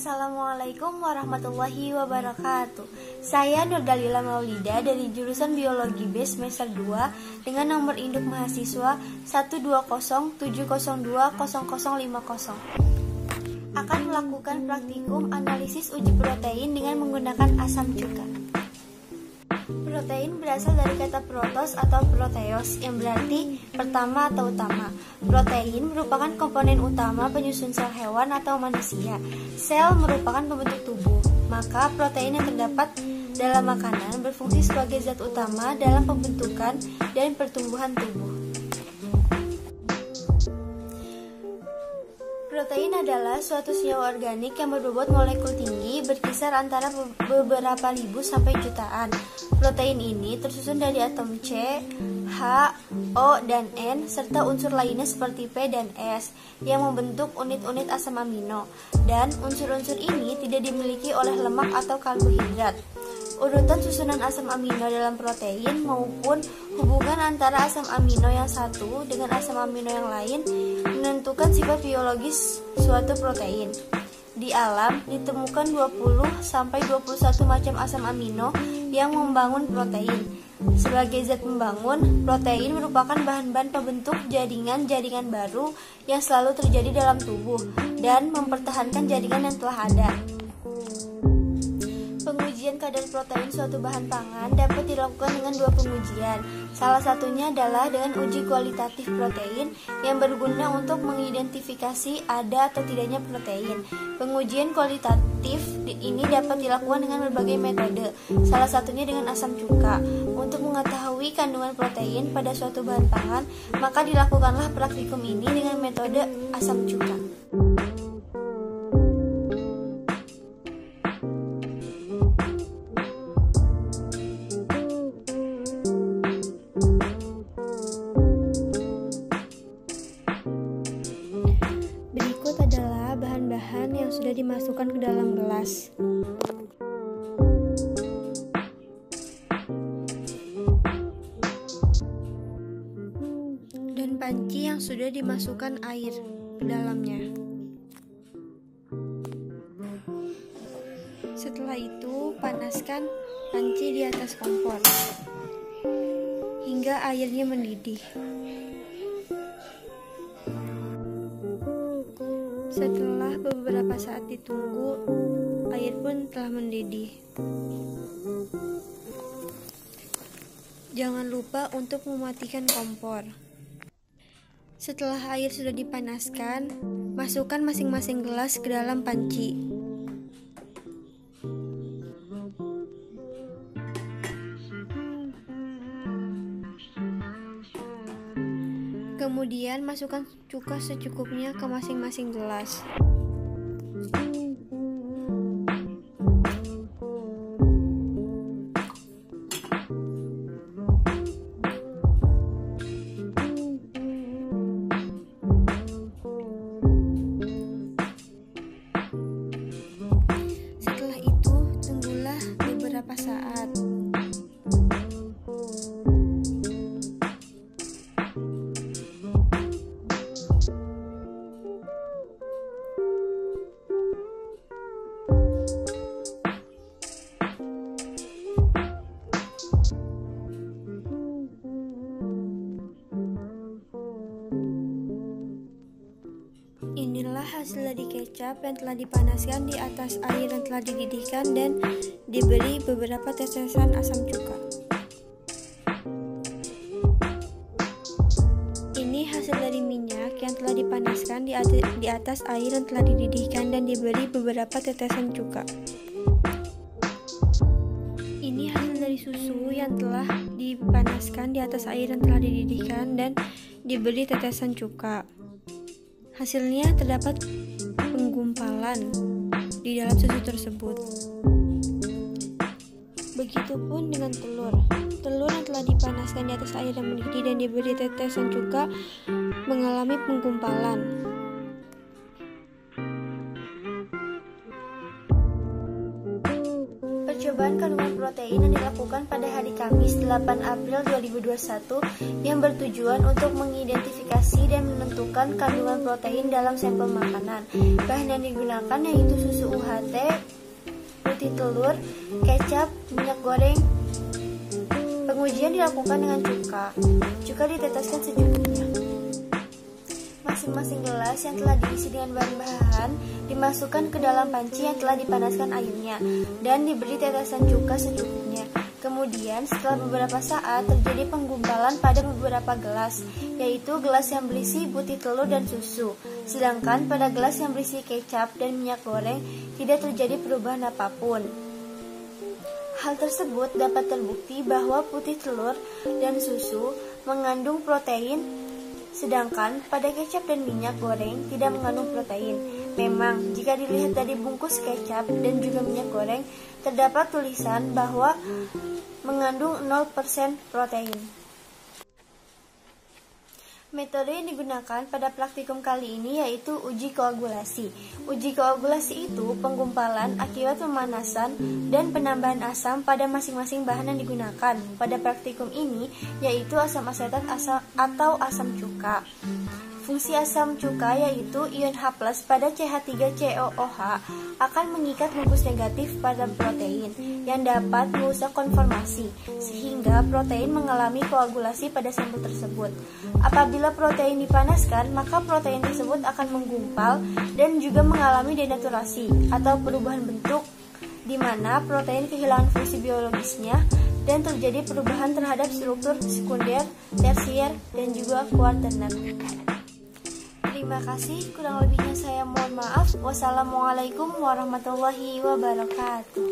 Assalamualaikum warahmatullahi wabarakatuh. Saya Nurdalila Maulida dari jurusan Biologi B semester 2 dengan nomor induk mahasiswa 12070020050 akan melakukan praktikum analisis uji protein dengan menggunakan asam cuka. Protein berasal dari kata protos atau proteos yang berarti pertama atau utama. Protein merupakan komponen utama penyusun sel hewan atau manusia. Sel merupakan pembentuk tubuh, maka protein yang terdapat dalam makanan berfungsi sebagai zat utama dalam pembentukan dan pertumbuhan tubuh. Protein adalah suatu senyawa organik yang berbobot molekul tinggi berkisar antara beberapa ribu sampai jutaan. Protein ini tersusun dari atom C, H, O, dan N serta unsur lainnya seperti P dan S yang membentuk unit-unit asam amino. Dan unsur-unsur ini tidak dimiliki oleh lemak atau karbohidrat. Urutan susunan asam amino dalam protein maupun hubungan antara asam amino yang satu dengan asam amino yang lain menentukan sifat biologis suatu protein. Di alam ditemukan 20-21 macam asam amino yang membangun protein. Sebagai zat pembangun, protein merupakan bahan-bahan pembentuk jaringan-jaringan baru yang selalu terjadi dalam tubuh dan mempertahankan jaringan yang telah ada. Pengujian kadar protein suatu bahan pangan dapat dilakukan dengan dua pengujian. Salah satunya adalah dengan uji kualitatif protein yang berguna untuk mengidentifikasi ada atau tidaknya protein. Pengujian kualitatif ini dapat dilakukan dengan berbagai metode, salah satunya dengan asam cuka. Untuk mengetahui kandungan protein pada suatu bahan pangan, maka dilakukanlah praktikum ini dengan metode asam cuka. Berikut adalah bahan-bahan yang sudah dimasukkan ke dalam gelas. Dan panci yang sudah dimasukkan air ke dalamnya. Setelah itu, panaskan panci di atas kompor hingga airnya mendidih. Setelah beberapa saat ditunggu, air pun telah mendidih. Jangan lupa untuk mematikan kompor. Setelah air sudah dipanaskan, masukkan masing-masing gelas ke dalam panci. Kemudian masukkan cuka secukupnya ke masing-masing gelas. Setelah itu, tunggulah beberapa saat. Inilah hasil dari kecap yang telah dipanaskan di atas air yang telah dididihkan dan diberi beberapa tetesan asam cuka. Ini hasil dari minyak yang telah dipanaskan di atas air yang telah dididihkan dan diberi beberapa tetesan cuka. Ini hasil dari susu yang telah dipanaskan di atas air yang telah dididihkan dan diberi tetesan cuka. Hasilnya terdapat penggumpalan di dalam susu tersebut. Begitupun dengan telur. Telur yang telah dipanaskan di atas air yang mendidih dan diberi tetesan cuka mengalami penggumpalan. Percobaan kandungan protein yang dilakukan pada hari Kamis 8 April 2021 yang bertujuan untuk mengidentifikasi mengoperasi dan menentukan kandungan protein dalam sampel makanan. Bahan yang digunakan yaitu susu UHT, putih telur, kecap, minyak goreng. Pengujian dilakukan dengan cuka. Cuka diteteskan secukupnya. Masing-masing gelas yang telah diisi dengan bahan-bahan dimasukkan ke dalam panci yang telah dipanaskan airnya dan diberi tetesan cuka secukupnya. Kemudian setelah beberapa saat terjadi penggumpalan pada beberapa gelas, yaitu gelas yang berisi putih telur dan susu. Sedangkan pada gelas yang berisi kecap dan minyak goreng tidak terjadi perubahan apapun. Hal tersebut dapat terbukti bahwa putih telur dan susu mengandung protein, sedangkan pada kecap dan minyak goreng tidak mengandung protein. Memang, jika dilihat dari bungkus kecap dan juga minyak goreng, terdapat tulisan bahwa mengandung 0% protein. Metode yang digunakan pada praktikum kali ini yaitu uji koagulasi. Uji koagulasi itu penggumpalan akibat pemanasan dan penambahan asam pada masing-masing bahan yang digunakan. Pada praktikum ini yaitu asam asetat atau asam cuka. Fungsi asam cuka yaitu ion H+ pada CH3COOH akan mengikat bungkus negatif pada protein yang dapat merusak konformasi sehingga protein mengalami koagulasi pada sampel tersebut. Apabila protein dipanaskan, maka protein tersebut akan menggumpal dan juga mengalami denaturasi atau perubahan bentuk di mana protein kehilangan fungsi biologisnya dan terjadi perubahan terhadap struktur sekunder, tersier, dan juga kuaterner. Terima kasih, kurang lebihnya saya mohon maaf. Wassalamualaikum warahmatullahi wabarakatuh.